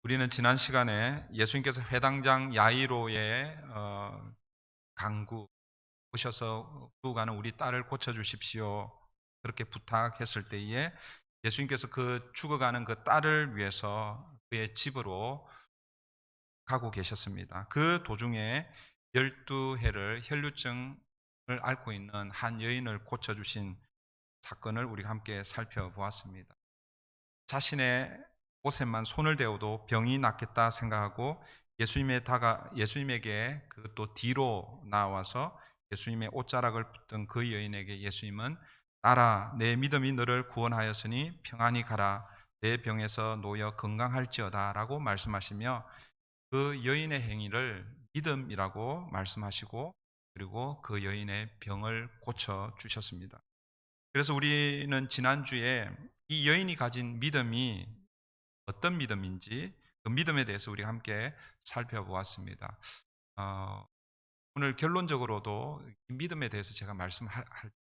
우리는 지난 시간에 예수님께서 회당장 야이로의 강구 오셔서 죽어가는 우리 딸을 고쳐주십시오 그렇게 부탁했을 때에 예수님께서 그 죽어가는 그 딸을 위해서 그의 집으로 가고 계셨습니다. 그 도중에 12해를 혈루증을 앓고 있는 한 여인을 고쳐주신 사건을 우리가 함께 살펴보았습니다. 자신의 옷에만 손을 대어도 병이 낫겠다 생각하고 예수님에게 그 또 뒤로 나와서 예수님의 옷자락을 붙든 그 여인에게 예수님은 딸아 내 믿음이 너를 구원하였으니 평안히 가라 내 병에서 놓여 건강할지어다 라고 말씀하시며 그 여인의 행위를 믿음이라고 말씀하시고 그리고 그 여인의 병을 고쳐 주셨습니다. 그래서 우리는 지난주에 이 여인이 가진 믿음이 어떤 믿음인지 그 믿음에 대해서 우리가 함께 살펴보았습니다. 어, 오늘 결론적으로도 이 믿음에 대해서 제가 말씀할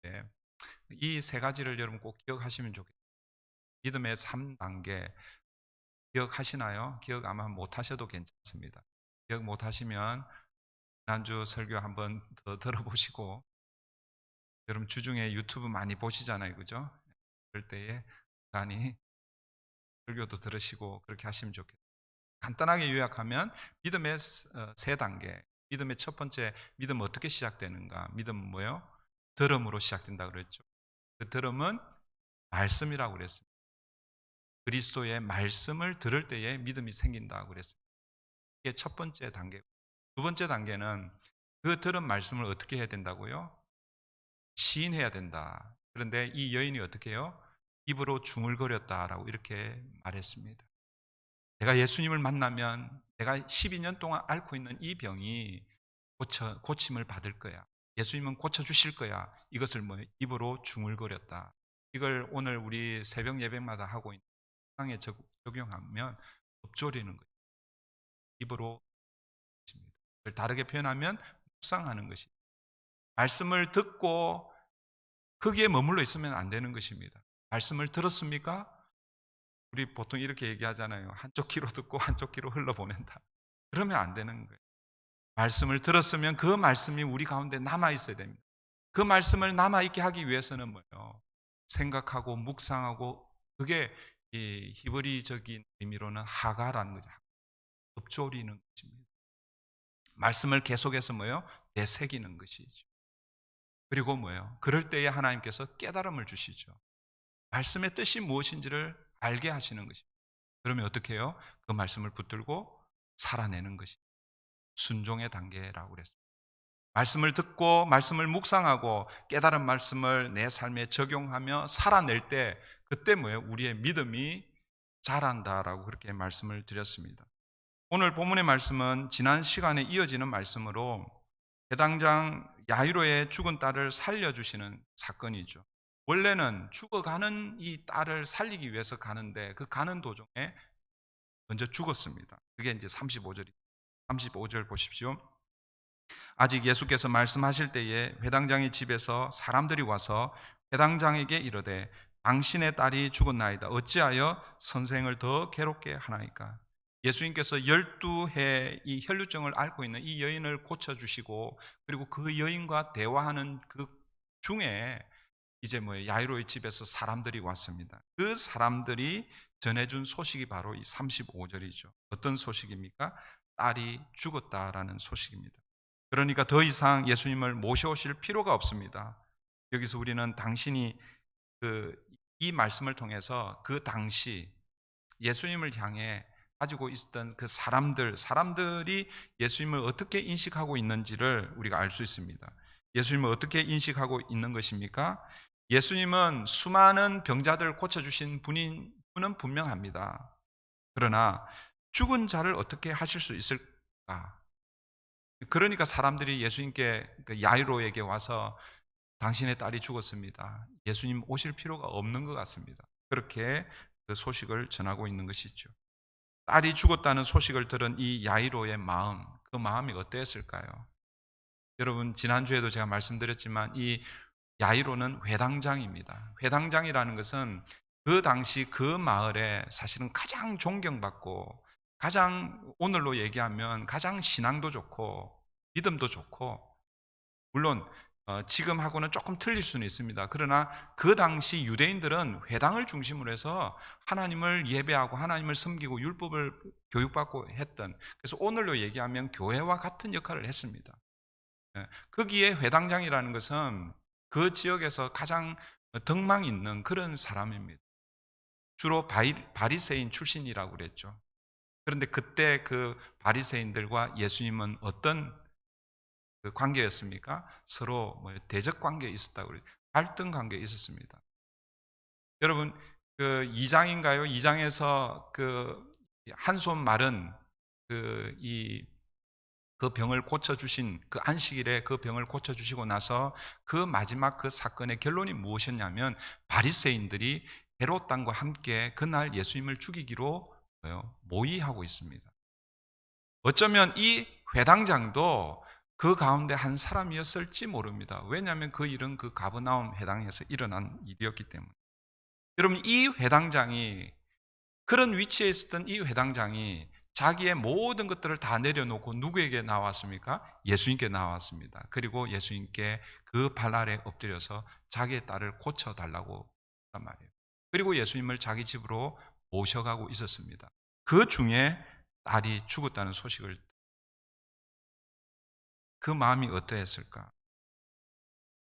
때 이 세 가지를 여러분 꼭 기억하시면 좋겠어요. 믿음의 3단계 기억하시나요? 기억 아마 못하셔도 괜찮습니다. 기억 못하시면 지난주 설교 한번 더 들어보시고 여러분 주중에 유튜브 많이 보시잖아요. 그죠? 그럴 때에 간이 설교도 들으시고 그렇게 하시면 좋겠어요. 간단하게 요약하면 믿음의 세 단계. 믿음의 첫 번째, 믿음 어떻게 시작되는가? 믿음은 뭐예요? 들음으로 시작된다 그랬죠. 그 들음은 말씀이라고 그랬습니다. 그리스도의 말씀을 들을 때에 믿음이 생긴다고 그랬습니다. 이게 첫 번째 단계고. 두 번째 단계는 그 들은 말씀을 어떻게 해야 된다고요? 시인해야 된다. 그런데 이 여인이 어떻게 해요? 입으로 중얼거렸다라고 이렇게 말했습니다. 내가 예수님을 만나면 내가 12년 동안 앓고 있는 이 병이 고침을 받을 거야. 예수님은 고쳐주실 거야. 이것을 뭐 입으로 중얼거렸다. 이걸 오늘 우리 새벽 예배마다 하고 있는 상에 적용하면 읊조리는 거예요. 입으로 것입니다. 그걸 다르게 표현하면 묵상하는 것입니다. 말씀을 듣고 거기에 머물러 있으면 안 되는 것입니다. 말씀을 들었습니까? 우리 보통 이렇게 얘기하잖아요. 한쪽 귀로 듣고 한쪽 귀로 흘러보낸다. 그러면 안 되는 거예요. 말씀을 들었으면 그 말씀이 우리 가운데 남아 있어야 됩니다. 그 말씀을 남아 있게 하기 위해서는 뭐예요? 생각하고 묵상하고 그게 이 히브리적인 의미로는 하가라는 거죠. 읊조리는 것입니다. 말씀을 계속해서 뭐예요? 되새기는 것이죠. 그리고 뭐예요? 그럴 때에 하나님께서 깨달음을 주시죠. 말씀의 뜻이 무엇인지를 알게 하시는 것입니다. 그러면 어떻게 해요? 그 말씀을 붙들고 살아내는 것이 순종의 단계라고 그랬습니다. 말씀을 듣고 말씀을 묵상하고 깨달은 말씀을 내 삶에 적용하며 살아낼 때 그때 뭐예요? 우리의 믿음이 자란다라고 그렇게 말씀을 드렸습니다. 오늘 본문의 말씀은 지난 시간에 이어지는 말씀으로 해당장 야이로의 죽은 딸을 살려주시는 사건이죠. 원래는 죽어가는 이 딸을 살리기 위해서 가는데 그 가는 도중에 먼저 죽었습니다. 그게 이제 35절이 35절 보십시오. 아직 예수께서 말씀하실 때에 회당장의 집에서 사람들이 와서 회당장에게 이르되 당신의 딸이 죽었나이다. 어찌하여 선생을 더 괴롭게 하나이까? 예수님께서 12해 이 혈루증을 앓고 있는 이 여인을 고쳐주시고 그리고 그 여인과 대화하는 그 중에 이제 야이로의 집에서 사람들이 왔습니다. 그 사람들이 전해준 소식이 바로 이 35절이죠. 어떤 소식입니까? 딸이 죽었다라는 소식입니다. 그러니까 더 이상 예수님을 모셔오실 필요가 없습니다. 여기서 우리는 당신이 이 말씀을 통해서 그 당시 예수님을 향해 가지고 있었던 그 사람들이 예수님을 어떻게 인식하고 있는지를 우리가 알 수 있습니다. 예수님을 어떻게 인식하고 있는 것입니까? 예수님은 수많은 병자들을 고쳐주신 분은 분명합니다. 그러나 죽은 자를 어떻게 하실 수 있을까? 그러니까 사람들이 예수님께 야이로에게 와서 당신의 딸이 죽었습니다. 예수님 오실 필요가 없는 것 같습니다. 그렇게 그 소식을 전하고 있는 것이죠. 딸이 죽었다는 소식을 들은 이 야이로의 마음, 그 마음이 어땠을까요? 여러분 지난주에도 제가 말씀드렸지만 이 야이로는 회당장입니다. 회당장이라는 것은 그 당시 그 마을에 사실은 가장 존경받고 가장 오늘로 얘기하면 가장 신앙도 좋고 믿음도 좋고, 물론 지금하고는 조금 틀릴 수는 있습니다. 그러나 그 당시 유대인들은 회당을 중심으로 해서 하나님을 예배하고 하나님을 섬기고 율법을 교육받고 했던, 그래서 오늘로 얘기하면 교회와 같은 역할을 했습니다. 거기에 회당장이라는 것은 그 지역에서 가장 덕망 있는 그런 사람입니다. 주로 바리새인 출신이라고 그랬죠. 그런데 그때 그 바리새인들과 예수님은 어떤 그 관계였습니까? 서로 대적 관계에 있었다고 그래요. 갈등 관계에 있었습니다. 여러분, 그 2장인가요? 2장에서 그 한 손 마른 그 병을 고쳐주신 그 안식일에 그 병을 고쳐주시고 나서 그 마지막 그 사건의 결론이 무엇이었냐면, 바리새인들이 헤롯 당과 함께 그날 예수님을 죽이기로 모의하고 있습니다. 어쩌면 이 회당장도 그 가운데 한 사람이었을지 모릅니다. 왜냐하면 그 일은 그 가버나움 회당에서 일어난 일이었기 때문에. 여러분, 이 회당장이, 그런 위치에 있었던 이 회당장이 자기의 모든 것들을 다 내려놓고 누구에게 나왔습니까? 예수님께 나왔습니다. 그리고 예수님께 그 발 아래 엎드려서 자기의 딸을 고쳐달라고 했단 말이에요. 그리고 예수님을 자기 집으로 모셔가고 있었습니다. 그 중에 딸이 죽었다는 소식을, 그 마음이 어떠했을까?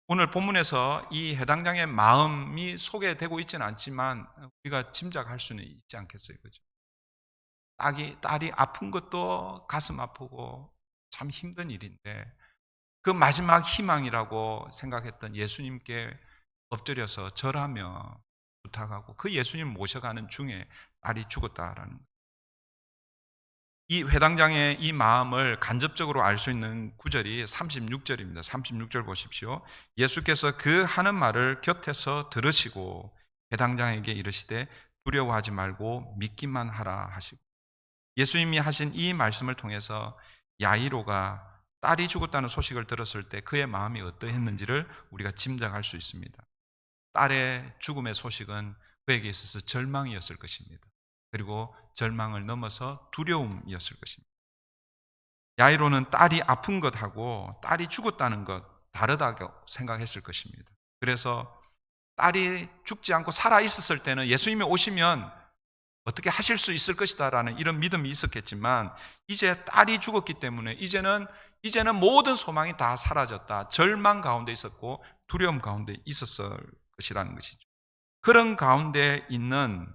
오늘 본문에서 이 해당장의 마음이 소개되고 있지는 않지만 우리가 짐작할 수는 있지 않겠어요, 그죠? 딸이 아픈 것도 가슴 아프고 참 힘든 일인데, 그 마지막 희망이라고 생각했던 예수님께 엎드려서 절하며 부탁하고 그 예수님 모셔가는 중에 딸이 죽었다라는 거예요. 이 회당장의 이 마음을 간접적으로 알 수 있는 구절이 36절입니다. 36절 보십시오. 예수께서 그 하는 말을 곁에서 들으시고 회당장에게 이르시되 두려워하지 말고 믿기만 하라 하시고, 예수님이 하신 이 말씀을 통해서 야이로가 딸이 죽었다는 소식을 들었을 때 그의 마음이 어떠했는지를 우리가 짐작할 수 있습니다. 딸의 죽음의 소식은 그에게 있어서 절망이었을 것입니다. 그리고 절망을 넘어서 두려움이었을 것입니다. 야이로는 딸이 아픈 것하고 딸이 죽었다는 것 다르다고 생각했을 것입니다. 그래서 딸이 죽지 않고 살아 있었을 때는 예수님이 오시면 어떻게 하실 수 있을 것이다 라는 이런 믿음이 있었겠지만, 이제 딸이 죽었기 때문에 이제는 모든 소망이 다 사라졌다, 절망 가운데 있었고 두려움 가운데 있었을 것이라는 것이죠. 그런 가운데 있는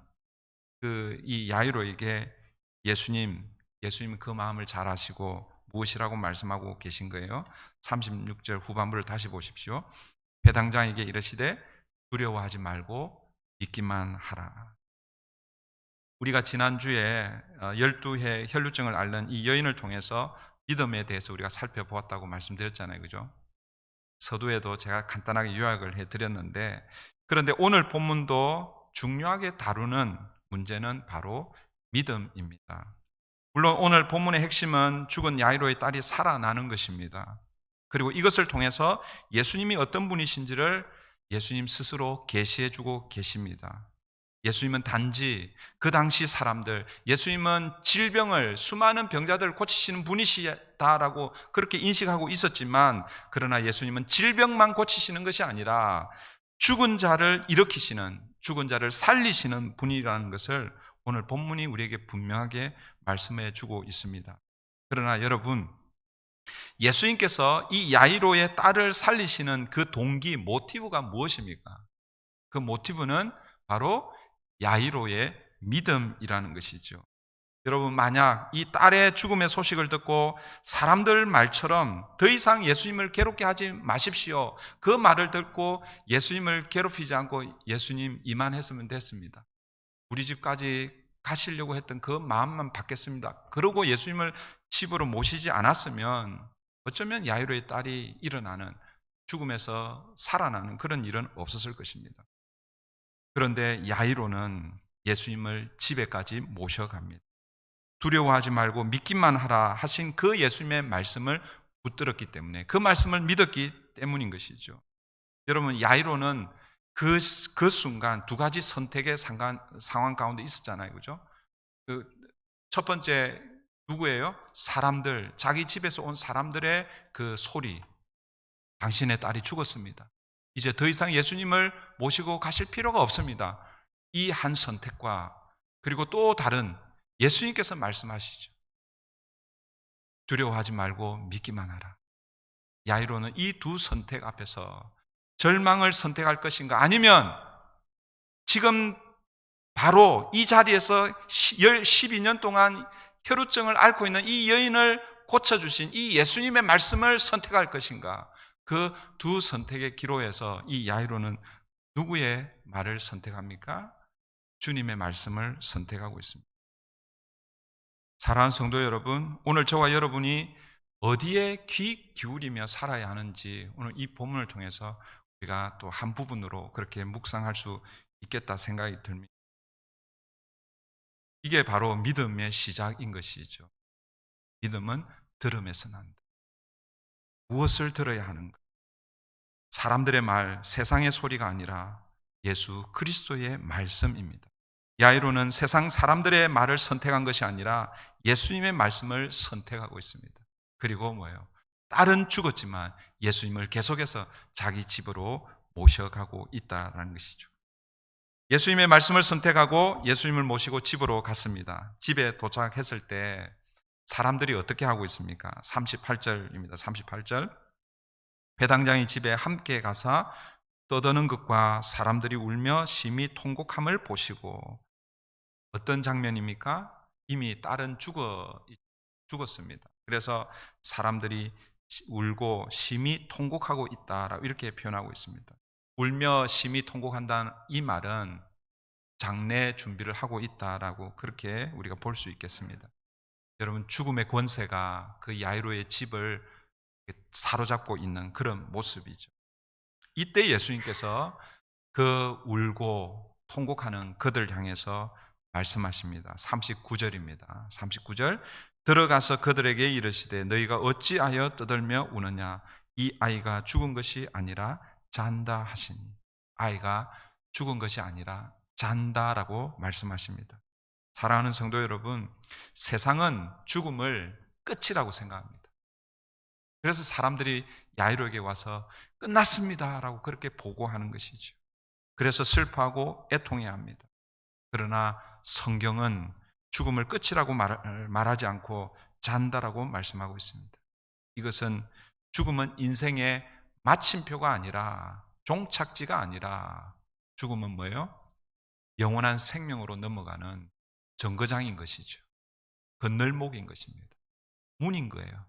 이 야이로에게 예수님은 그 마음을 잘 아시고 무엇이라고 말씀하고 계신 거예요? 36절 후반부를 다시 보십시오. 회당장에게 이르시되 두려워하지 말고 믿기만 하라. 우리가 지난주에 12해 혈루증을 앓는 이 여인을 통해서 믿음에 대해서 우리가 살펴보았다고 말씀드렸잖아요, 그죠? 서두에도 제가 간단하게 요약을 해드렸는데, 그런데 오늘 본문도 중요하게 다루는 문제는 바로 믿음입니다. 물론 오늘 본문의 핵심은 죽은 야이로의 딸이 살아나는 것입니다. 그리고 이것을 통해서 예수님이 어떤 분이신지를 예수님 스스로 계시해주고 계십니다. 예수님은 단지 그 당시 사람들, 예수님은 수많은 병자들을 고치시는 분이시다라고 그렇게 인식하고 있었지만, 그러나 예수님은 질병만 고치시는 것이 아니라 죽은 자를 일으키시는, 죽은 자를 살리시는 분이라는 것을 오늘 본문이 우리에게 분명하게 말씀해 주고 있습니다. 그러나 여러분, 예수님께서 이 야이로의 딸을 살리시는 그 동기, 모티브가 무엇입니까? 그 모티브는 바로 야이로의 믿음이라는 것이죠. 여러분, 만약 이 딸의 죽음의 소식을 듣고 사람들 말처럼 더 이상 예수님을 괴롭게 하지 마십시오, 그 말을 듣고 예수님을 괴롭히지 않고 예수님 이만했으면 됐습니다, 우리 집까지 가시려고 했던 그 마음만 받겠습니다, 그러고 예수님을 집으로 모시지 않았으면 어쩌면 야이로의 딸이 일어나는, 죽음에서 살아나는 그런 일은 없었을 것입니다. 그런데 야이로는 예수님을 집에까지 모셔갑니다. 두려워하지 말고 믿기만 하라 하신 그 예수님의 말씀을 붙들었기 때문에, 그 말씀을 믿었기 때문인 것이죠. 여러분, 야이로는 그 순간 두 가지 선택의 상황 가운데 있었잖아요, 그죠? 첫 번째 누구예요? 사람들, 자기 집에서 온 사람들의 그 소리. 당신의 딸이 죽었습니다. 이제 더 이상 예수님을 모시고 가실 필요가 없습니다. 이 한 선택과 그리고 또 다른 예수님께서 말씀하시죠. 두려워하지 말고 믿기만 하라. 야이로는 이 두 선택 앞에서 절망을 선택할 것인가 아니면 지금 바로 이 자리에서 12년 동안 혈루증을 앓고 있는 이 여인을 고쳐주신 이 예수님의 말씀을 선택할 것인가. 그 두 선택의 기로에서 이 야이로는 누구의 말을 선택합니까? 주님의 말씀을 선택하고 있습니다. 사랑하는 성도 여러분, 오늘 저와 여러분이 어디에 귀 기울이며 살아야 하는지 오늘 이 본문을 통해서 우리가 또 한 부분으로 그렇게 묵상할 수 있겠다 생각이 듭니다. 이게 바로 믿음의 시작인 것이죠. 믿음은 들음에서 난다. 무엇을 들어야 하는가? 사람들의 말, 세상의 소리가 아니라 예수 그리스도의 말씀입니다. 야이로는 세상 사람들의 말을 선택한 것이 아니라 예수님의 말씀을 선택하고 있습니다. 그리고 뭐예요? 딸은 죽었지만 예수님을 계속해서 자기 집으로 모셔가고 있다는 것이죠. 예수님의 말씀을 선택하고 예수님을 모시고 집으로 갔습니다. 집에 도착했을 때 사람들이 어떻게 하고 있습니까? 38절입니다. 38절. 배당장이 집에 함께 가서 떠드는 것과 사람들이 울며 심히 통곡함을 보시고, 어떤 장면입니까? 이미 딸은 죽었습니다. 그래서 사람들이 울고 심히 통곡하고 있다라고 이렇게 표현하고 있습니다. 울며 심히 통곡한다는 이 말은 장례 준비를 하고 있다라고 그렇게 우리가 볼 수 있겠습니다. 여러분, 죽음의 권세가 그 야이로의 집을 사로잡고 있는 그런 모습이죠. 이때 예수님께서 그 울고 통곡하는 그들 향해서 말씀하십니다. 39절입니다. 39절. 들어가서 그들에게 이르시되 너희가 어찌하여 떠들며 우느냐? 이 아이가 죽은 것이 아니라 잔다 하시니. 아이가 죽은 것이 아니라 잔다라고 말씀하십니다. 사랑하는 성도 여러분, 세상은 죽음을 끝이라고 생각합니다. 그래서 사람들이 야이로에게 와서 끝났습니다라고 그렇게 보고하는 것이죠. 그래서 슬퍼하고 애통해야 합니다. 그러나 성경은 죽음을 끝이라고 말하지 않고 잔다라고 말씀하고 있습니다. 이것은 죽음은 인생의 마침표가 아니라, 종착지가 아니라, 죽음은 뭐예요? 영원한 생명으로 넘어가는 정거장인 것이죠. 건널목인 것입니다. 문인 거예요.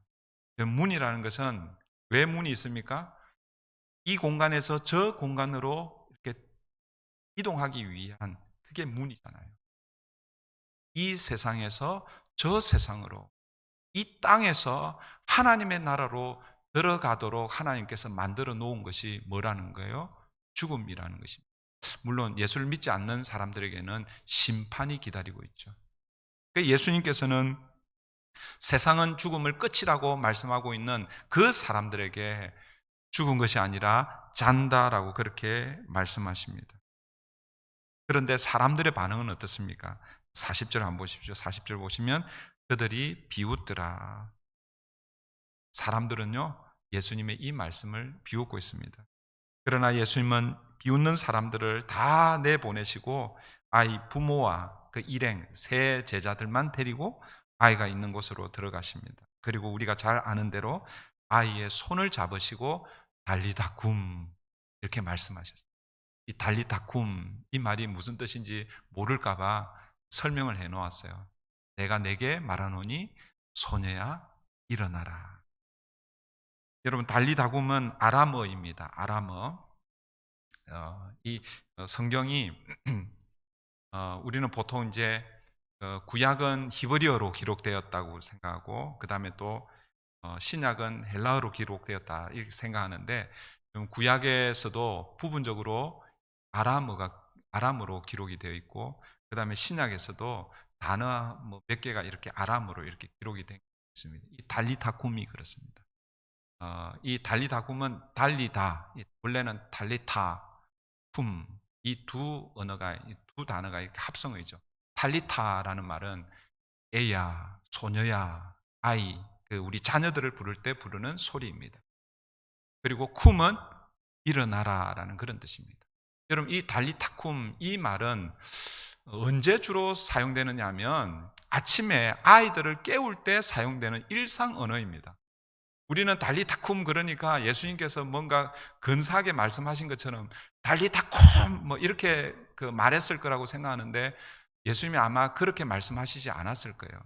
문이라는 것은 왜 문이 있습니까? 이 공간에서 저 공간으로 이렇게 이동하기 위한, 그게 문이잖아요. 이 세상에서 저 세상으로, 이 땅에서 하나님의 나라로 들어가도록 하나님께서 만들어 놓은 것이 뭐라는 거예요? 죽음이라는 것입니다. 물론 예수를 믿지 않는 사람들에게는 심판이 기다리고 있죠. 예수님께서는 세상은 죽음을 끝이라고 말씀하고 있는 그 사람들에게 죽은 것이 아니라 잔다라고 그렇게 말씀하십니다. 그런데 사람들의 반응은 어떻습니까? 40절 한번 보십시오. 40절 보시면 그들이 비웃더라. 사람들은요, 예수님의 이 말씀을 비웃고 있습니다. 그러나 예수님은 비웃는 사람들을 다 내보내시고 아이 부모와 그 일행 세 제자들만 데리고 아이가 있는 곳으로 들어가십니다. 그리고 우리가 잘 아는 대로 아이의 손을 잡으시고 달리다쿰 이렇게 말씀하셨어요. 이 달리다쿰, 이 말이 무슨 뜻인지 모를까봐 설명을 해놓았어요. 내가 내게 말하노니 소녀야 일어나라. 여러분, 달리다굼은 아람어입니다. 아람어. 이 성경이 우리는 보통 이제 구약은 히브리어로 기록되었다고 생각하고, 그 다음에 또 신약은 헬라어로 기록되었다 이렇게 생각하는데, 구약에서도 부분적으로 아람어로 기록이 되어 있고, 그 다음에 신약에서도 단어 몇 개가 이렇게 아람어로 이렇게 기록이 되어 있습니다. 이 달리다쿰이 그렇습니다. 이 달리다굼은 달리다, 원래는 달리타, 쿰, 이 두 언어가, 이 두 단어가 이렇게 합성어이죠. 달리타라는 말은 애야, 소녀야, 아이, 우리 자녀들을 부를 때 부르는 소리입니다. 그리고 쿰은 일어나라라는 그런 뜻입니다. 여러분, 이 달리타쿰 이 말은 언제 주로 사용되느냐 하면 아침에 아이들을 깨울 때 사용되는 일상 언어입니다. 우리는 달리타쿰 그러니까 예수님께서 뭔가 근사하게 말씀하신 것처럼 달리타쿰 뭐 이렇게 말했을 거라고 생각하는데 예수님이 아마 그렇게 말씀하시지 않았을 거예요.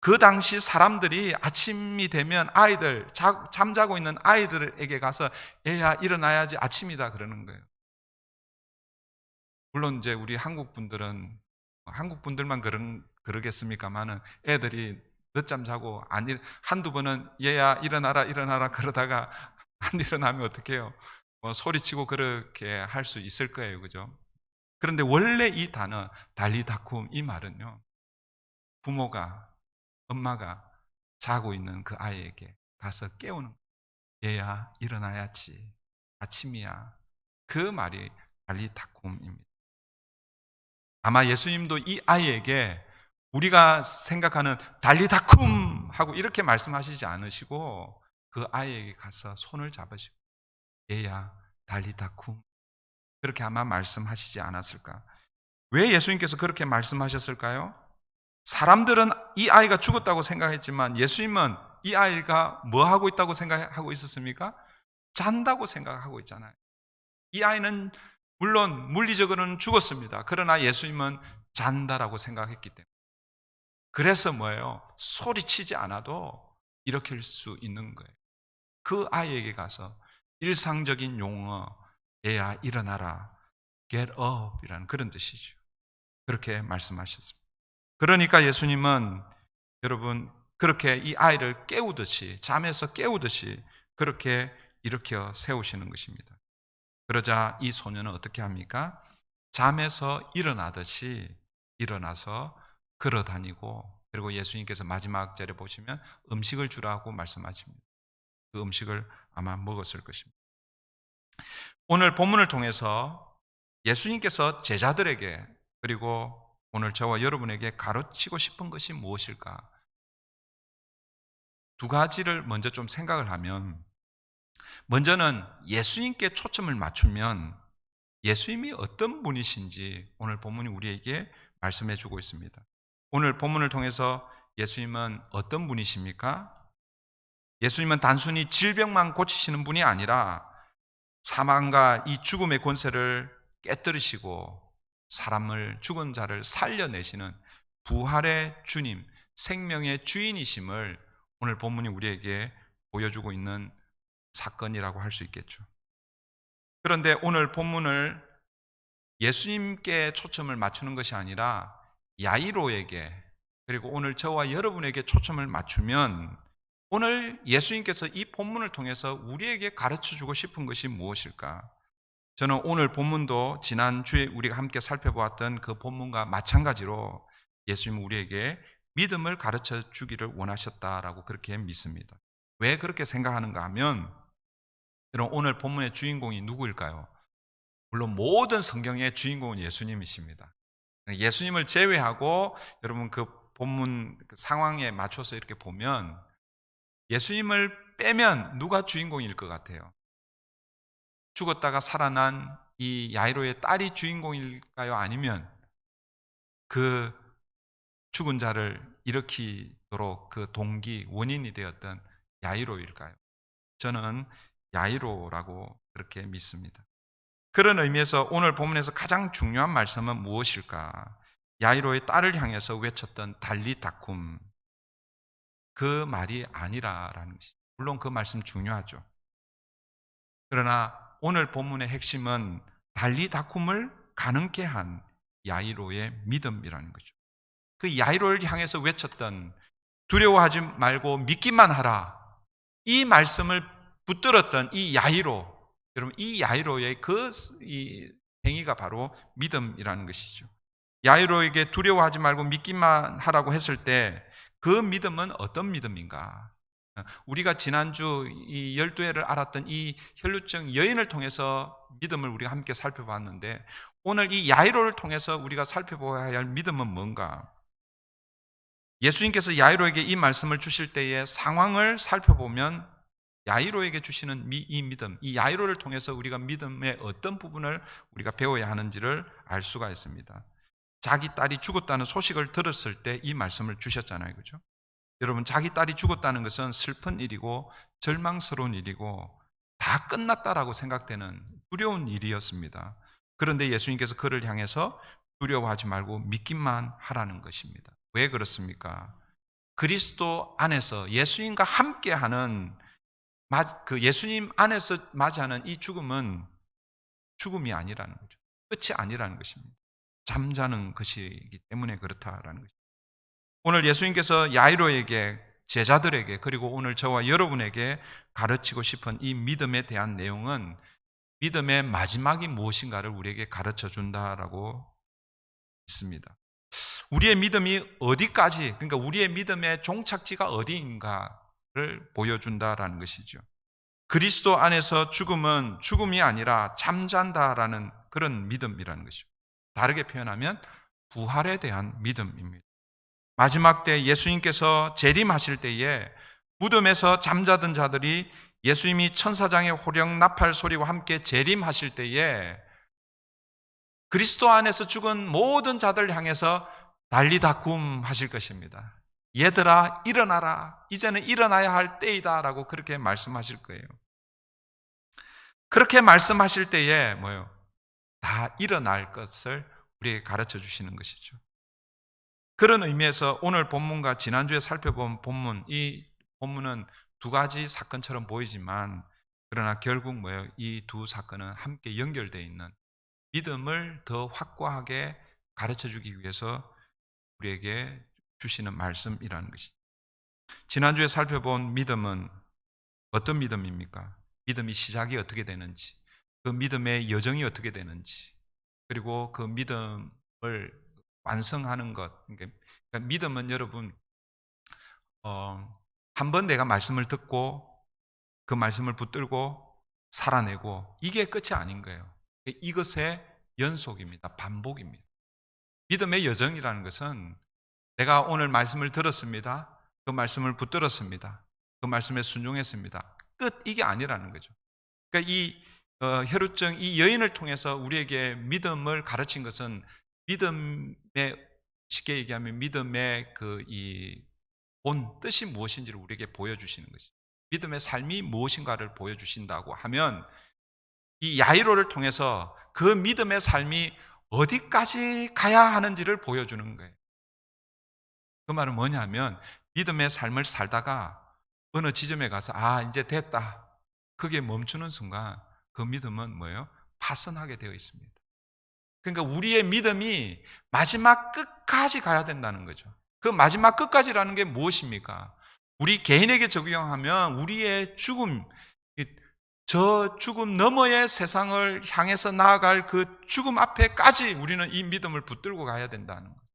그 당시 사람들이 아침이 되면 아이들, 잠자고 있는 아이들에게 가서 애야 일어나야지 아침이다 그러는 거예요. 물론 이제 우리 한국 분들만 그러겠습니까만은 애들이 늦잠 자고 한두 번은 얘야 일어나라 일어나라 그러다가 안 일어나면 어떡해요? 소리치고 그렇게 할 수 있을 거예요. 그죠? 그런데 원래 이 단어 달리다쿰 이 말은요. 부모가 엄마가 자고 있는 그 아이에게 가서 깨우는 얘야 일어나야지 아침이야. 그 말이 달리다쿰입니다. 아마 예수님도 이 아이에게 우리가 생각하는 달리다쿰 하고 이렇게 말씀하시지 않으시고 그 아이에게 가서 손을 잡으시고 얘야 달리다쿰 그렇게 아마 말씀하시지 않았을까? 왜 예수님께서 그렇게 말씀하셨을까요? 사람들은 이 아이가 죽었다고 생각했지만 예수님은 이 아이가 뭐 하고 있다고 생각하고 있었습니까? 잔다고 생각하고 있잖아요. 이 아이는 물론 물리적으로는 죽었습니다. 그러나 예수님은 잔다라고 생각했기 때문에. 그래서 뭐예요? 소리치지 않아도 일으킬 수 있는 거예요. 그 아이에게 가서 일상적인 용어, 얘야 일어나라, get up 이라는 그런 뜻이죠. 그렇게 말씀하셨습니다. 그러니까 예수님은 여러분 그렇게 이 아이를 깨우듯이 잠에서 깨우듯이 그렇게 일으켜 세우시는 것입니다. 그러자 이 소녀는 어떻게 합니까? 잠에서 일어나듯이 일어나서 걸어 다니고 그리고 예수님께서 마지막 절에 보시면 음식을 주라고 말씀하십니다. 그 음식을 아마 먹었을 것입니다. 오늘 본문을 통해서 예수님께서 제자들에게 그리고 오늘 저와 여러분에게 가르치고 싶은 것이 무엇일까? 두 가지를 먼저 좀 생각을 하면 먼저는 예수님께 초점을 맞추면 예수님이 어떤 분이신지 오늘 본문이 우리에게 말씀해 주고 있습니다. 오늘 본문을 통해서 예수님은 어떤 분이십니까? 예수님은 단순히 질병만 고치시는 분이 아니라 사망과 이 죽음의 권세를 깨뜨리시고 사람을 죽은 자를 살려내시는 부활의 주님, 생명의 주인이심을 오늘 본문이 우리에게 보여주고 있는 사건이라고 할 수 있겠죠. 그런데 오늘 본문을 예수님께 초점을 맞추는 것이 아니라 야이로에게 그리고 오늘 저와 여러분에게 초점을 맞추면 오늘 예수님께서 이 본문을 통해서 우리에게 가르쳐주고 싶은 것이 무엇일까? 저는 오늘 본문도 지난주에 우리가 함께 살펴보았던 그 본문과 마찬가지로 예수님은 우리에게 믿음을 가르쳐 주기를 원하셨다라고 그렇게 믿습니다. 왜 그렇게 생각하는가 하면 여러분 오늘 본문의 주인공이 누구일까요? 물론 모든 성경의 주인공은 예수님이십니다. 예수님을 제외하고 여러분 그 본문 상황에 맞춰서 이렇게 보면 예수님을 빼면 누가 주인공일 것 같아요? 죽었다가 살아난 이 야이로의 딸이 주인공일까요? 아니면 그 죽은 자를 일으키도록 그 동기, 원인이 되었던 야이로일까요? 저는 야이로라고 그렇게 믿습니다. 그런 의미에서 오늘 본문에서 가장 중요한 말씀은 무엇일까? 야이로의 딸을 향해서 외쳤던 달리다쿰 그 말이 아니라라는 것이죠. 물론 그 말씀 중요하죠. 그러나 오늘 본문의 핵심은 달리다쿰을 가능케 한 야이로의 믿음이라는 거죠. 그 야이로를 향해서 외쳤던 두려워하지 말고 믿기만 하라. 이 말씀을 붙들었던 이 야이로, 여러분 이 야이로의 이 행위가 바로 믿음이라는 것이죠. 야이로에게 두려워하지 말고 믿기만 하라고 했을 때 그 믿음은 어떤 믿음인가? 우리가 지난주 이 12회를 알았던 이 혈루증 여인을 통해서 믿음을 우리가 함께 살펴봤는데 오늘 이 야이로를 통해서 우리가 살펴봐야 할 믿음은 뭔가? 예수님께서 야이로에게 이 말씀을 주실 때의 상황을 살펴보면 야이로에게 주시는 이 믿음, 이 야이로를 통해서 우리가 믿음의 어떤 부분을 우리가 배워야 하는지를 알 수가 있습니다. 자기 딸이 죽었다는 소식을 들었을 때 이 말씀을 주셨잖아요. 그죠? 여러분, 자기 딸이 죽었다는 것은 슬픈 일이고 절망스러운 일이고 다 끝났다라고 생각되는 두려운 일이었습니다. 그런데 예수님께서 그를 향해서 두려워하지 말고 믿기만 하라는 것입니다. 왜 그렇습니까? 그리스도 안에서 예수님과 함께하는 그 예수님 안에서 맞이하는 이 죽음은 죽음이 아니라는 거죠. 끝이 아니라는 것입니다. 잠자는 것이기 때문에 그렇다라는 것입니다. 오늘 예수님께서 야이로에게, 제자들에게, 그리고 오늘 저와 여러분에게 가르치고 싶은 이 믿음에 대한 내용은 믿음의 마지막이 무엇인가를 우리에게 가르쳐 준다라고 있습니다. 우리의 믿음이 어디까지, 그러니까 우리의 믿음의 종착지가 어디인가를 보여준다라는 것이죠. 그리스도 안에서 죽음은 죽음이 아니라 잠잔다라는 그런 믿음이라는 것이죠. 다르게 표현하면 부활에 대한 믿음입니다. 마지막 때 예수님께서 재림하실 때에 무덤에서 잠자던 자들이 예수님이 천사장의 호령 나팔 소리와 함께 재림하실 때에 그리스도 안에서 죽은 모든 자들을 향해서 달리다굼 하실 것입니다. 얘들아 일어나라, 이제는 일어나야 할 때이다 라고 그렇게 말씀하실 거예요. 그렇게 말씀하실 때에 뭐요? 다 일어날 것을 우리에게 가르쳐 주시는 것이죠. 그런 의미에서 오늘 본문과 지난주에 살펴본 본문, 이 본문은 두 가지 사건처럼 보이지만 그러나 결국 뭐예요? 이 두 사건은 함께 연결되어 있는 믿음을 더 확고하게 가르쳐 주기 위해서 우리에게 주시는 말씀이라는 것이죠. 지난주에 살펴본 믿음은 어떤 믿음입니까? 믿음이 시작이 어떻게 되는지, 그 믿음의 여정이 어떻게 되는지, 그리고 그 믿음을 완성하는 것. 그러니까 믿음은 여러분, 한 번 내가 말씀을 듣고 그 말씀을 붙들고 살아내고 이게 끝이 아닌 거예요. 이것의 연속입니다. 반복입니다. 믿음의 여정이라는 것은 내가 오늘 말씀을 들었습니다. 그 말씀을 붙들었습니다. 그 말씀에 순종했습니다. 끝, 이게 아니라는 거죠. 그러니까 이 혈루증, 이 여인을 통해서 우리에게 믿음을 가르친 것은 믿음의, 쉽게 얘기하면 믿음의 그 이 본 뜻이 무엇인지를 우리에게 보여주시는 것이죠. 믿음의 삶이 무엇인가를 보여주신다고 하면 이 야이로를 통해서 그 믿음의 삶이 어디까지 가야 하는지를 보여주는 거예요. 그 말은 뭐냐면 믿음의 삶을 살다가 어느 지점에 가서 이제 됐다, 그게 멈추는 순간 그 믿음은 뭐예요? 파선하게 되어 있습니다. 그러니까 우리의 믿음이 마지막 끝까지 가야 된다는 거죠. 그 마지막 끝까지라는 게 무엇입니까? 우리 개인에게 적용하면 우리의 죽음, 저 죽음 너머의 세상을 향해서 나아갈 그 죽음 앞에까지 우리는 이 믿음을 붙들고 가야 된다는 거예요.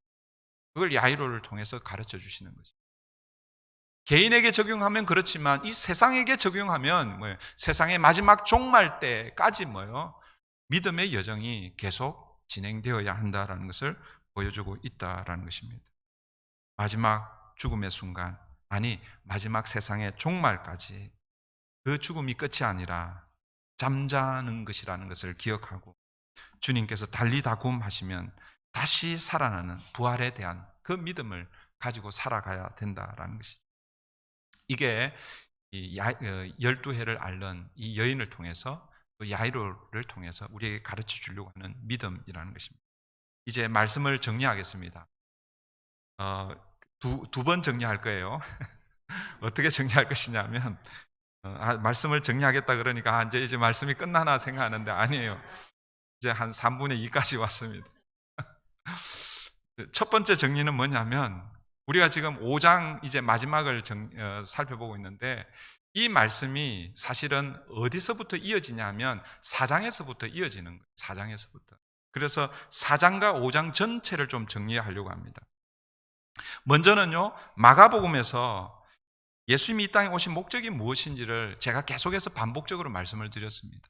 그걸 야이로를 통해서 가르쳐 주시는 거죠. 개인에게 적용하면 그렇지만 이 세상에게 적용하면 뭐예요? 세상의 마지막 종말 때까지 뭐예요? 믿음의 여정이 계속 진행되어야 한다라는 것을 보여주고 있다라는 것입니다. 마지막 죽음의 순간, 아니 마지막 세상의 종말까지 그 죽음이 끝이 아니라 잠자는 것이라는 것을 기억하고 주님께서 달리다굼 하시면 다시 살아나는 부활에 대한 그 믿음을 가지고 살아가야 된다라는 것이죠. 이게 12해를 앓는 이 여인을 통해서 또 야이로를 통해서 우리에게 가르쳐 주려고 하는 믿음이라는 것입니다. 이제 말씀을 정리하겠습니다. 두 번 정리할 거예요. 어떻게 정리할 것이냐면 말씀을 정리하겠다 그러니까 이제 말씀이 끝나나 생각하는데 아니에요. 이제 한 3분의 2까지 왔습니다. 첫 번째 정리는 뭐냐면 우리가 지금 5장 이제 마지막을 살펴보고 있는데 이 말씀이 사실은 어디서부터 이어지냐면 4장에서부터 이어지는 거예요. 4장에서부터. 그래서 4장과 5장 전체를 좀 정리하려고 합니다. 먼저는요, 마가복음에서 예수님이 이 땅에 오신 목적이 무엇인지를 제가 계속해서 반복적으로 말씀을 드렸습니다.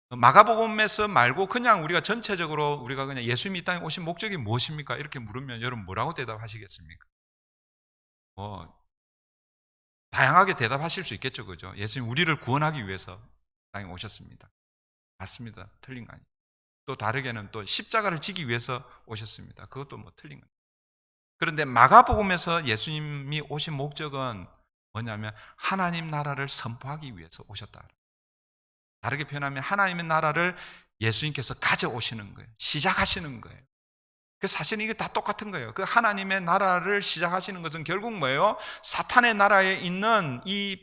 마가복음에서 말고 그냥 우리가 전체적으로 우리가 그냥 예수님이 이 땅에 오신 목적이 무엇입니까? 이렇게 물으면 여러분 뭐라고 대답하시겠습니까? 뭐 다양하게 대답하실 수 있겠죠. 그죠? 예수님 우리를 구원하기 위해서 땅에 오셨습니다. 맞습니다. 틀린 거 아니에요. 또 다르게는 또 십자가를 지기 위해서 오셨습니다. 그것도 뭐 틀린 거. 그런데 마가복음에서 예수님이 오신 목적은 뭐냐면 하나님 나라를 선포하기 위해서 오셨다. 다르게 표현하면 하나님의 나라를 예수님께서 가져오시는 거예요. 시작하시는 거예요. 그 사실은 이게 다 똑같은 거예요. 그 하나님의 나라를 시작하시는 것은 결국 뭐예요? 사탄의 나라에 있는 이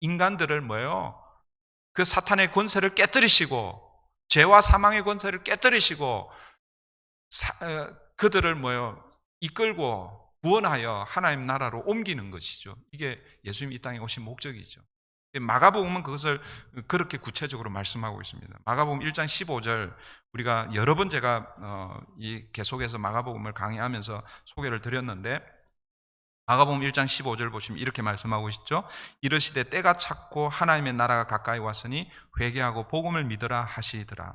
인간들을 뭐예요? 그 사탄의 권세를 깨뜨리시고 죄와 사망의 권세를 깨뜨리시고 그들을 뭐예요? 이끌고 구원하여 하나님 나라로 옮기는 것이죠. 이게 예수님 이 땅에 오신 목적이죠. 마가복음은 그것을 그렇게 구체적으로 말씀하고 있습니다. 마가복음 1장 15절 우리가 여러 번 제가 계속해서 마가복음을 강의하면서 소개를 드렸는데 마가복음 1장 15절 보시면 이렇게 말씀하고 있죠. 이르시되 때가 찼고 하나님의 나라가 가까이 왔으니 회개하고 복음을 믿으라 하시더라.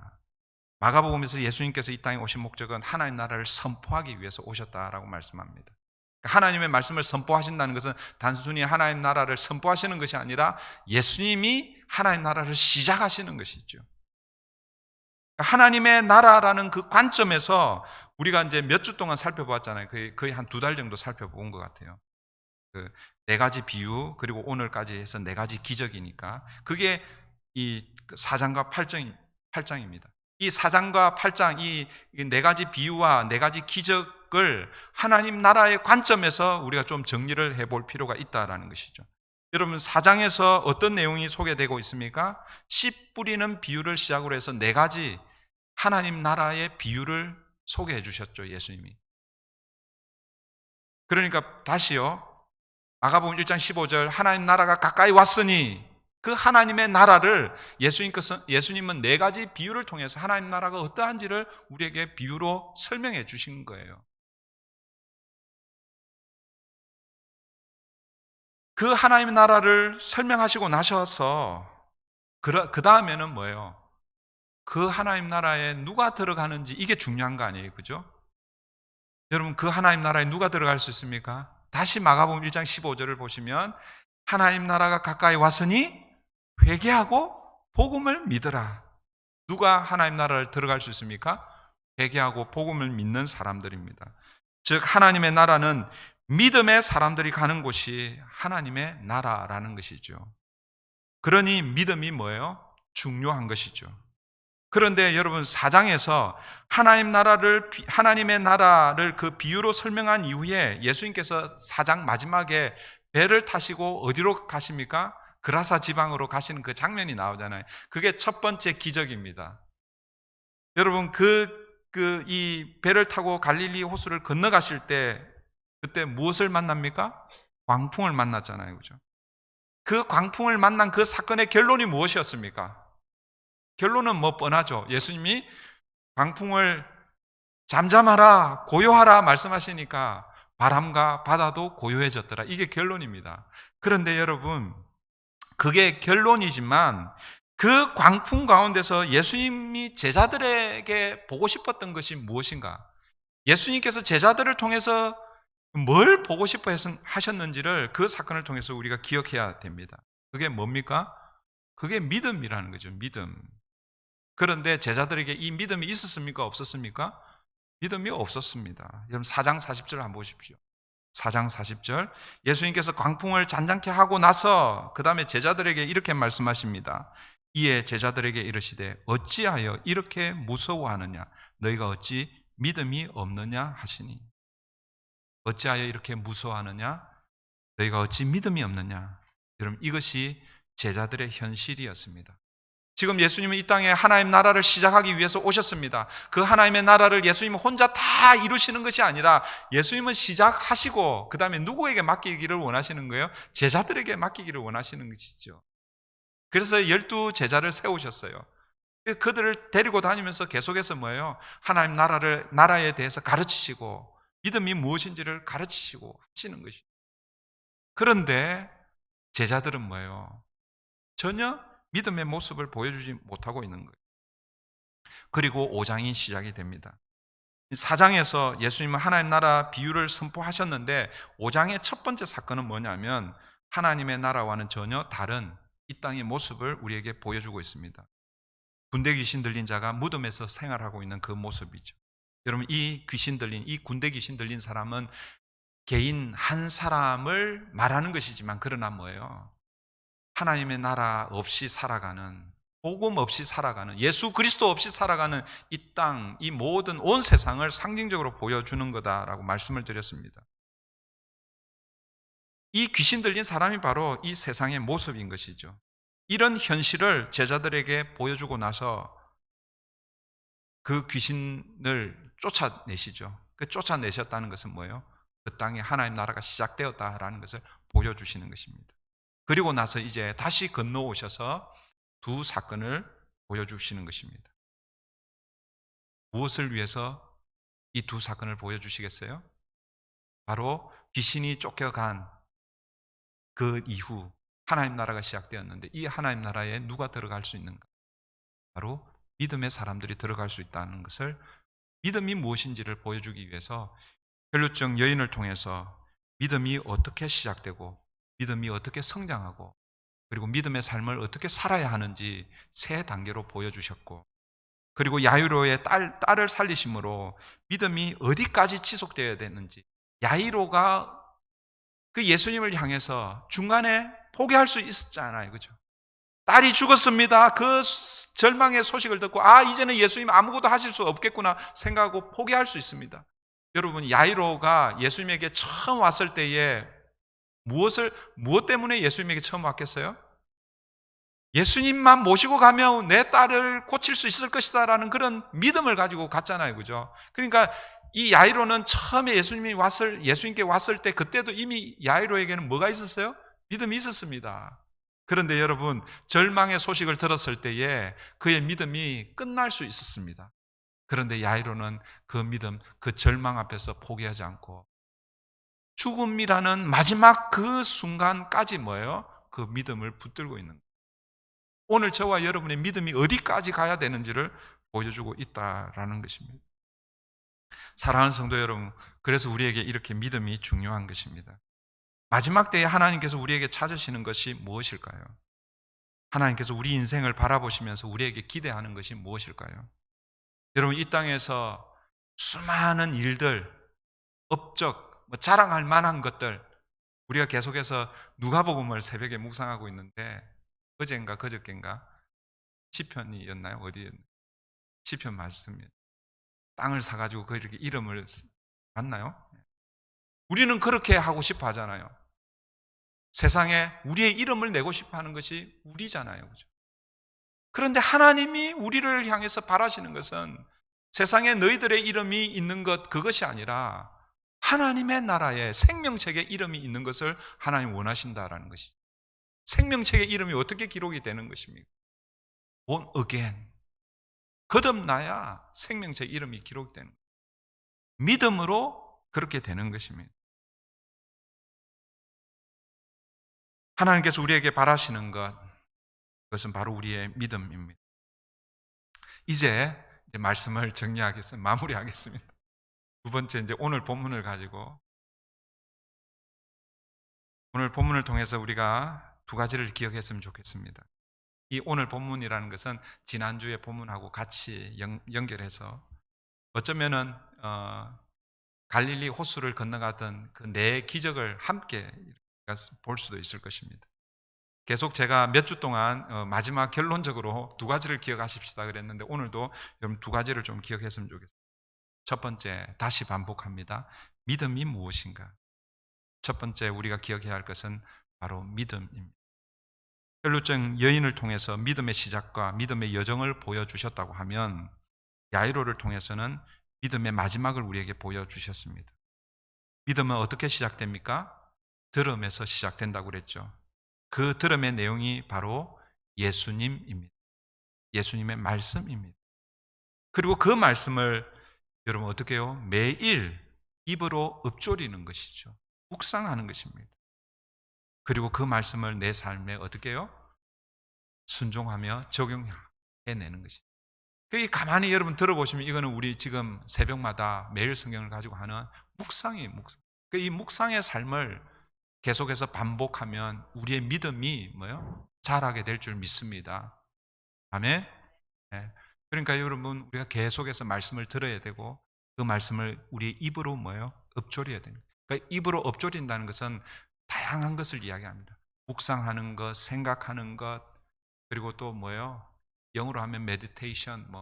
마가복음에서 예수님께서 이 땅에 오신 목적은 하나님 나라를 선포하기 위해서 오셨다라고 말씀합니다. 하나님의 말씀을 선포하신다는 것은 단순히 하나님 나라를 선포하시는 것이 아니라 예수님이 하나님 나라를 시작하시는 것이죠. 하나님의 나라라는 그 관점에서 우리가 이제 몇 주 동안 살펴보았잖아요. 거의 한 2달 정도 살펴본 것 같아요. 그 4가지 비유 그리고 오늘까지 해서 4가지 기적이니까 그게 이 4장과 8장입니다. 이 4장과 8장 이 4가지 비유와 4가지 기적을 하나님 나라의 관점에서 우리가 좀 정리를 해볼 필요가 있다라는 것이죠. 여러분 4장에서 어떤 내용이 소개되고 있습니까? 씨 뿌리는 비유를 시작으로 해서 4가지 하나님 나라의 비유를 소개해 주셨죠. 예수님이. 그러니까 다시요. 마가복음 1장 15절 하나님 나라가 가까이 왔으니 그 하나님의 나라를 예수님은 4가지 비유를 통해서 하나님 나라가 어떠한지를 우리에게 비유로 설명해 주신 거예요. 그 하나님의 나라를 설명하시고 나셔서 그 다음에는 뭐예요? 그 하나님 나라에 누가 들어가는지 이게 중요한 거 아니에요. 그죠? 여러분 그 하나님 나라에 누가 들어갈 수 있습니까? 다시 마가복음 1장 15절을 보시면 하나님 나라가 가까이 왔으니 회개하고 복음을 믿으라. 누가 하나님 나라를 들어갈 수 있습니까? 회개하고 복음을 믿는 사람들입니다. 즉 하나님의 나라는 믿음의 사람들이 가는 곳이 하나님의 나라라는 것이죠. 그러니 믿음이 뭐예요? 중요한 것이죠. 그런데 여러분 4장에서 하나님의 나라를 그 비유로 설명한 이후에 예수님께서 4장 마지막에 배를 타시고 어디로 가십니까? 그라사 지방으로 가시는 그 장면이 나오잖아요. 그게 첫 번째 기적입니다. 여러분 이 배를 타고 갈릴리 호수를 건너가실 때 그때 무엇을 만납니까? 광풍을 만났잖아요. 그죠? 그 광풍을 만난 그 사건의 결론이 무엇이었습니까? 결론은 뭐 뻔하죠. 예수님이 광풍을 잠잠하라, 고요하라 말씀하시니까 바람과 바다도 고요해졌더라. 이게 결론입니다. 그런데 여러분, 그게 결론이지만 그 광풍 가운데서 예수님이 제자들에게 보고 싶었던 것이 무엇인가? 예수님께서 제자들을 통해서 뭘 보고 싶어 하셨는지를 그 사건을 통해서 우리가 기억해야 됩니다. 그게 뭡니까? 그게 믿음이라는 거죠. 믿음. 그런데 제자들에게 이 믿음이 있었습니까? 없었습니까? 믿음이 없었습니다. 여러분 4장 40절 한번 보십시오. 4장 40절 예수님께서 광풍을 잔잔케 하고 나서 그 다음에 제자들에게 이렇게 말씀하십니다. 이에 제자들에게 이르시되 어찌하여 이렇게 무서워하느냐? 너희가 어찌 믿음이 없느냐 하시니. 어찌하여 이렇게 무서워하느냐? 너희가 어찌 믿음이 없느냐? 여러분 이것이 제자들의 현실이었습니다. 지금 예수님은 이 땅에 하나님 나라를 시작하기 위해서 오셨습니다. 그 하나님의 나라를 예수님은 혼자 다 이루시는 것이 아니라 예수님은 시작하시고 그 다음에 누구에게 맡기기를 원하시는 거예요? 제자들에게 맡기기를 원하시는 것이죠. 그래서 12 제자를 세우셨어요. 그들을 데리고 다니면서 계속해서 뭐예요? 하나님 나라에 대해서 가르치시고 믿음이 무엇인지를 가르치시고 하시는 것이죠. 그런데 제자들은 뭐예요? 전혀 믿음의 모습을 보여주지 못하고 있는 거예요. 그리고 5장이 시작이 됩니다. 4장에서 예수님은 하나님 나라 비유를 선포하셨는데 5장의 첫 번째 사건은 뭐냐면 하나님의 나라와는 전혀 다른 이 땅의 모습을 우리에게 보여주고 있습니다. 군대 귀신 들린 자가 무덤에서 생활하고 있는 그 모습이죠. 여러분, 이 귀신 들린, 이 군대 귀신 들린 사람은 개인 한 사람을 말하는 것이지만, 그러나 뭐예요? 하나님의 나라 없이 살아가는, 복음 없이 살아가는, 예수 그리스도 없이 살아가는 이 땅, 이 모든 온 세상을 상징적으로 보여주는 거다라고 말씀을 드렸습니다. 이 귀신 들린 사람이 바로 이 세상의 모습인 것이죠. 이런 현실을 제자들에게 보여주고 나서 그 귀신을 쫓아내시죠. 그 쫓아내셨다는 것은 뭐예요? 그 땅에 하나님 나라가 시작되었다라는 것을 보여주시는 것입니다. 그리고 나서 이제 다시 건너오셔서 두 사건을 보여주시는 것입니다. 무엇을 위해서 이 두 사건을 보여주시겠어요? 바로 귀신이 쫓겨간 그 이후 하나님 나라가 시작되었는데, 이 하나님 나라에 누가 들어갈 수 있는가? 바로 믿음의 사람들이 들어갈 수 있다는 것을, 믿음이 무엇인지를 보여주기 위해서 혈루증 여인을 통해서 믿음이 어떻게 시작되고 믿음이 어떻게 성장하고 그리고 믿음의 삶을 어떻게 살아야 하는지 세 단계로 보여주셨고, 그리고 야이로의 딸을 살리심으로 믿음이 어디까지 지속되어야 되는지, 야이로가 그 예수님을 향해서 중간에 포기할 수 있었잖아요. 그죠? 딸이 죽었습니다. 그 절망의 소식을 듣고, 이제는 예수님 아무것도 하실 수 없겠구나 생각하고 포기할 수 있습니다. 여러분, 야이로가 예수님에게 처음 왔을 때에 무엇 때문에 예수님에게 처음 왔겠어요? 예수님만 모시고 가면 내 딸을 고칠 수 있을 것이다 라는 그런 믿음을 가지고 갔잖아요. 그죠? 그러니까 이 야이로는 처음에 예수님께 왔을 때, 그때도 이미 야이로에게는 뭐가 있었어요? 믿음이 있었습니다. 그런데 여러분, 절망의 소식을 들었을 때에 그의 믿음이 끝날 수 있었습니다. 그런데 야이로는 그 믿음, 그 절망 앞에서 포기하지 않고 죽음이라는 마지막 그 순간까지 뭐예요? 그 믿음을 붙들고 있는 거예요. 오늘 저와 여러분의 믿음이 어디까지 가야 되는지를 보여주고 있다라는 것입니다. 사랑하는 성도 여러분, 그래서 우리에게 이렇게 믿음이 중요한 것입니다. 마지막 때에 하나님께서 우리에게 찾으시는 것이 무엇일까요? 하나님께서 우리 인생을 바라보시면서 우리에게 기대하는 것이 무엇일까요? 여러분, 이 땅에서 수많은 일들, 업적, 자랑할 만한 것들, 우리가 계속해서 누가복음을 새벽에 묵상하고 있는데, 어젠가 그저께인가 시편이었나요? 어디였나요? 시편 말씀이에요. 땅을 사가지고 그 이렇게 이름을 맞나요? 우리는 그렇게 하고 싶어 하잖아요. 세상에 우리의 이름을 내고 싶어 하는 것이 우리잖아요. 그죠? 그런데 하나님이 우리를 향해서 바라시는 것은 세상에 너희들의 이름이 있는 것, 그것이 아니라 하나님의 나라에 생명책에 이름이 있는 것을 하나님 원하신다라는 것이죠. 생명책의 이름이 어떻게 기록이 되는 것입니까? Born again. 거듭나야 생명책 이름이 기록되는 거예요. 믿음으로 그렇게 되는 것입니다. 하나님께서 우리에게 바라시는 것, 그것은 바로 우리의 믿음입니다. 이제 말씀을 정리하겠습니다. 마무리하겠습니다. 두 번째, 이제 오늘 본문을 가지고, 오늘 본문을 통해서 우리가 두 가지를 기억했으면 좋겠습니다. 이 오늘 본문이라는 것은 지난주의 본문하고 같이 연결해서 어쩌면은 갈릴리 호수를 건너가던 그 네 기적을 함께 볼 수도 있을 것입니다. 계속 제가 몇 주 동안 마지막 결론적으로 두 가지를 기억하십시다 그랬는데, 오늘도 여러분 두 가지를 좀 기억했으면 좋겠습니다. 첫 번째, 다시 반복합니다. 믿음이 무엇인가? 첫 번째 우리가 기억해야 할 것은 바로 믿음입니다. 혈루증 여인을 통해서 믿음의 시작과 믿음의 여정을 보여주셨다고 하면, 야이로를 통해서는 믿음의 마지막을 우리에게 보여주셨습니다. 믿음은 어떻게 시작됩니까? 들음에서 시작된다고 그랬죠. 그 들음의 내용이 바로 예수님입니다. 예수님의 말씀입니다. 그리고 그 말씀을 여러분 어떻게 해요? 매일 입으로 읊조리는 것이죠. 묵상하는 것입니다. 그리고 그 말씀을 내 삶에 어떻게 해요? 순종하며 적용해내는 것입니다. 가만히 여러분 들어보시면 이거는 우리 지금 새벽마다 매일 성경을 가지고 하는 묵상이에요, 묵상. 이 묵상의 삶을 계속해서 반복하면 우리의 믿음이 자라게 될 줄 믿습니다. 아멘. 네. 그러니까 여러분, 우리가 계속해서 말씀을 들어야 되고 그 말씀을 우리의 입으로 읊조려야 됩니다. 그러니까 입으로 읊조린다는 것은 다양한 것을 이야기합니다. 묵상하는 것, 생각하는 것, 그리고 또 영어로 하면 메디테이션,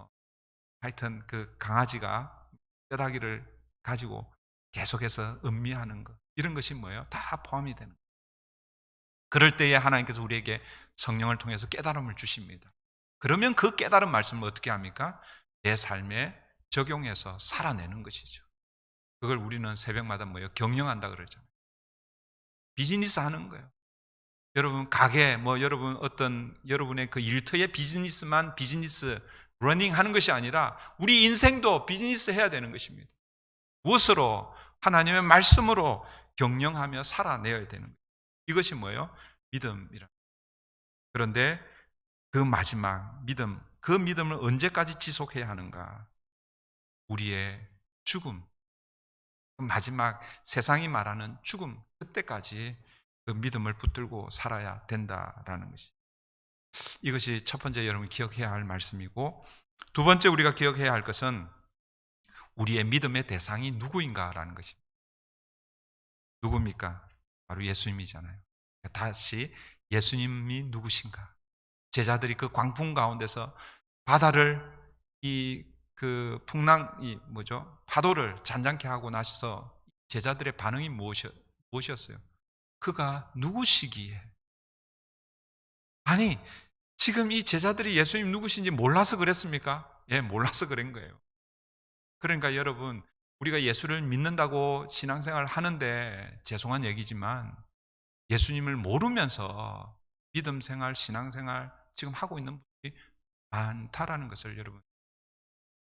하여튼 그 강아지가 뼈다귀를 가지고 계속해서 음미하는 것, 이런 것이 다 포함이 되는 거예요. 그럴 때에 하나님께서 우리에게 성령을 통해서 깨달음을 주십니다. 그러면 그 깨달은 말씀을 어떻게 합니까? 내 삶에 적용해서 살아내는 것이죠. 그걸 우리는 새벽마다 경영한다 그러잖아요. 비즈니스 하는 거예요. 여러분 가게 여러분 여러분의 그 일터의 비즈니스만 비즈니스 러닝 하는 것이 아니라 우리 인생도 비즈니스 해야 되는 것입니다. 무엇으로? 하나님의 말씀으로 경영하며 살아내야 되는 거예요. 이것이 믿음이라. 그런데 그 마지막 믿음, 그 믿음을 언제까지 지속해야 하는가? 우리의 죽음, 마지막 세상이 말하는 죽음, 그때까지 그 믿음을 붙들고 살아야 된다라는 것이, 이것이 첫 번째 여러분 기억해야 할 말씀이고, 두 번째 우리가 기억해야 할 것은 우리의 믿음의 대상이 누구인가라는 것입니다. 누굽니까? 바로 예수님이잖아요. 다시 예수님이 누구신가? 제자들이 그 광풍 가운데서 바다를 그 파도를 잔잔케 하고 나서 제자들의 반응이 무엇이었어요? 그가 누구시기에? 아니, 지금 이 제자들이 예수님 누구신지 몰라서 그랬습니까? 예, 몰라서 그런 거예요. 그러니까 여러분, 우리가 예수를 믿는다고 신앙생활을 하는데 죄송한 얘기지만 예수님을 모르면서 믿음 생활, 신앙생활 지금 하고 있는 분들이 많다라는 것을 여러분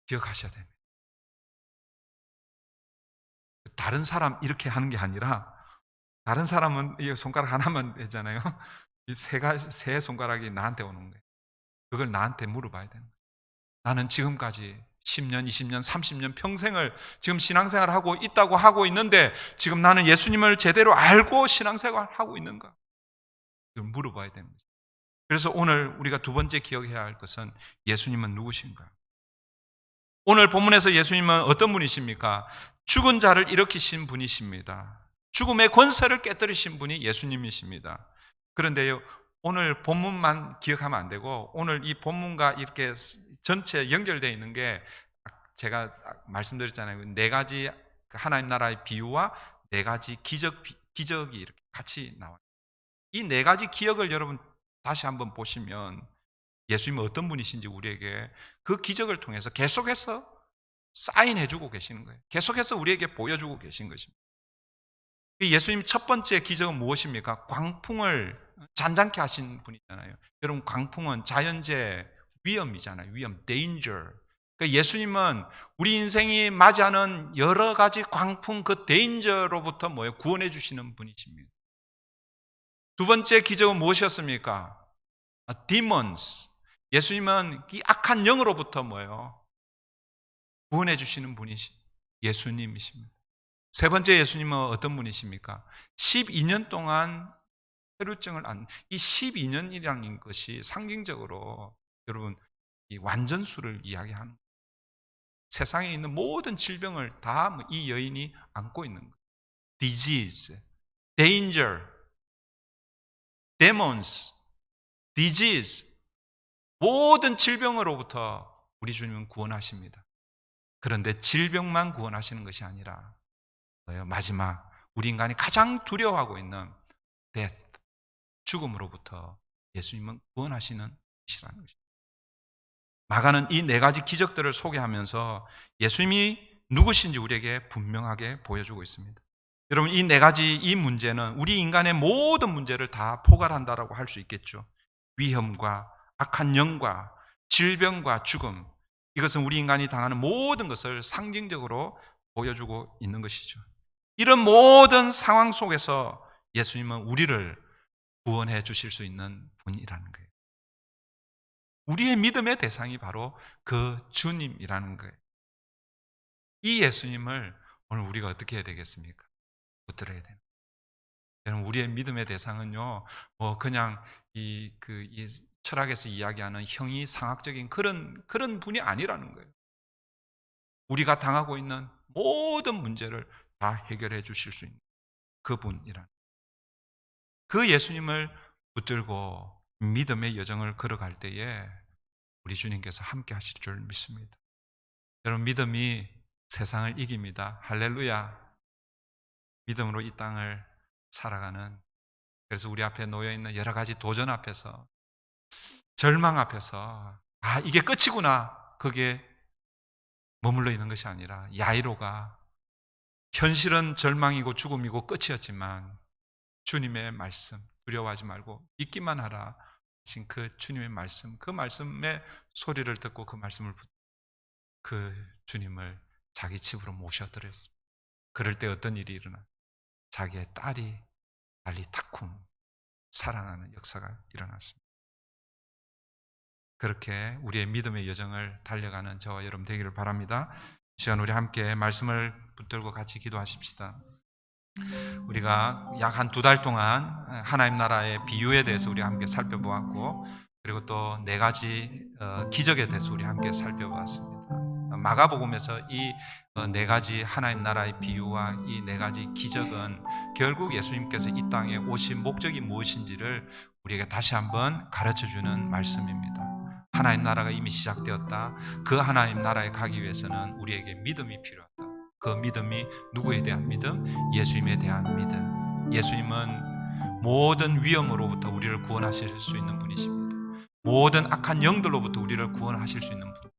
기억하셔야 됩니다. 다른 사람 이렇게 하는 게 아니라, 다른 사람은 이 손가락 하나만 되잖아요. 이 세 손가락이 나한테 오는 거예요. 그걸 나한테 물어봐야 되는 거예요. 나는 지금까지 10년, 20년, 30년 평생을 지금 신앙생활을 하고 있다고 하고 있는데 지금 나는 예수님을 제대로 알고 신앙생활을 하고 있는가? 이걸 물어봐야 되는 거죠. 그래서 오늘 우리가 두 번째 기억해야 할 것은 예수님은 누구신가? 오늘 본문에서 예수님은 어떤 분이십니까? 죽은 자를 일으키신 분이십니다. 죽음의 권세를 깨뜨리신 분이 예수님이십니다. 그런데요, 오늘 본문만 기억하면 안 되고 오늘 이 본문과 이렇게 전체 연결되어 있는 게 제가 말씀드렸잖아요. 네 가지 하나님 나라의 비유와 네 가지 기적이 이렇게 같이 나와요. 이 네 가지 기억을 여러분 다시 한번 보시면 예수님은 어떤 분이신지 우리에게 그 기적을 통해서 계속해서 사인해주고 계시는 거예요. 계속해서 우리에게 보여주고 계신 것입니다. 예수님 첫 번째 기적은 무엇입니까? 광풍을 잔잔케 하신 분이잖아요. 여러분, 광풍은 자연재해 위험이잖아요. 위험, danger. 그러니까 예수님은 우리 인생이 맞이하는 여러 가지 광풍, 그 danger로부터 구원해 주시는 분이십니다. 두 번째 기적은 무엇이었습니까? demons. 예수님은 이 악한 영으로부터 구원해 주시는 분이 예수님이십니다. 세 번째 예수님은 어떤 분이십니까? 12년 동안 혈루증을 이 12년이라는 것이 상징적으로 여러분 이 완전수를 이야기하는 거예요. 세상에 있는 모든 질병을 다 이 여인이 안고 있는 거예요. disease, danger, demons, disease, 모든 질병으로부터 우리 주님은 구원하십니다. 그런데 질병만 구원하시는 것이 아니라 마지막 우리 인간이 가장 두려워하고 있는 death, 죽음으로부터 예수님은 구원하시는 것이라는 것입니다. 마가는 이 네 가지 기적들을 소개하면서 예수님이 누구신지 우리에게 분명하게 보여주고 있습니다. 여러분, 이 네 가지 이 문제는 우리 인간의 모든 문제를 다 포괄한다라고 할 수 있겠죠. 위험과 악한 영과 질병과 죽음, 이것은 우리 인간이 당하는 모든 것을 상징적으로 보여주고 있는 것이죠. 이런 모든 상황 속에서 예수님은 우리를 구원해 주실 수 있는 분이라는 거예요. 우리의 믿음의 대상이 바로 그 주님이라는 거예요. 이 예수님을 오늘 우리가 어떻게 해야 되겠습니까? 붙들어야 되는. 여러분, 우리의 믿음의 대상은요, 그냥 이 철학에서 이야기하는 형이상학적인 그런 분이 아니라는 거예요. 우리가 당하고 있는 모든 문제를 다 해결해 주실 수 있는 그분이란. 그 예수님을 붙들고 믿음의 여정을 걸어갈 때에 우리 주님께서 함께 하실 줄 믿습니다. 여러분, 믿음이 세상을 이깁니다. 할렐루야. 믿음으로 이 땅을 살아가는, 그래서 우리 앞에 놓여있는 여러 가지 도전 앞에서, 절망 앞에서 이게 끝이구나, 그게 머물러 있는 것이 아니라 야이로가 현실은 절망이고 죽음이고 끝이었지만 주님의 말씀, 두려워하지 말고 믿기만 하라 하신 그 주님의 말씀, 그 말씀의 소리를 듣고 그 말씀을 그 주님을 자기 집으로 모셔드렸습니다. 그럴 때 어떤 일이 일어나? 자기의 딸이 달리 탁쿵 살아나는 역사가 일어났습니다. 그렇게 우리의 믿음의 여정을 달려가는 저와 여러분 되기를 바랍니다. 이 시간 우리 함께 말씀을 붙들고 같이 기도하십시다. 우리가 약 한 2달 동안 하나님 나라의 비유에 대해서 우리 함께 살펴보았고, 그리고 또 4가지 기적에 대해서 우리 함께 살펴보았습니다. 마가복음에서 이 4가지 하나님 나라의 비유와 이 4가지 기적은 결국 예수님께서 이 땅에 오신 목적이 무엇인지를 우리에게 다시 한번 가르쳐주는 말씀입니다. 하나님 나라가 이미 시작되었다. 그 하나님 나라에 가기 위해서는 우리에게 믿음이 필요하다. 그 믿음이 누구에 대한 믿음? 예수님에 대한 믿음. 예수님은 모든 위험으로부터 우리를 구원하실 수 있는 분이십니다. 모든 악한 영들로부터 우리를 구원하실 수 있는 분,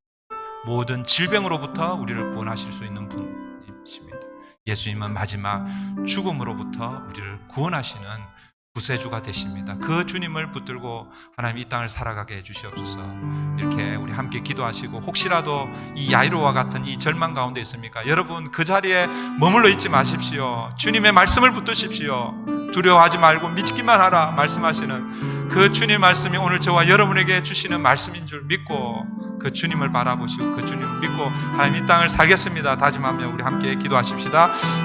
모든 질병으로부터 우리를 구원하실 수 있는 분이십니다. 예수님은 마지막 죽음으로부터 우리를 구원하시는 구세주가 되십니다. 그 주님을 붙들고 하나님 이 땅을 살아가게 해주시옵소서. 이렇게 우리 함께 기도하시고, 혹시라도 이 야이로와 같은 이 절망 가운데 있습니까? 여러분, 그 자리에 머물러 있지 마십시오. 주님의 말씀을 붙드십시오. 두려워하지 말고 믿기만 하라 말씀하시는 그 주님의 말씀이 오늘 저와 여러분에게 주시는 말씀인 줄 믿고 그 주님을 바라보시고 그 주님을 믿고 하나님 이 땅을 살겠습니다 다짐하며 우리 함께 기도하십시다.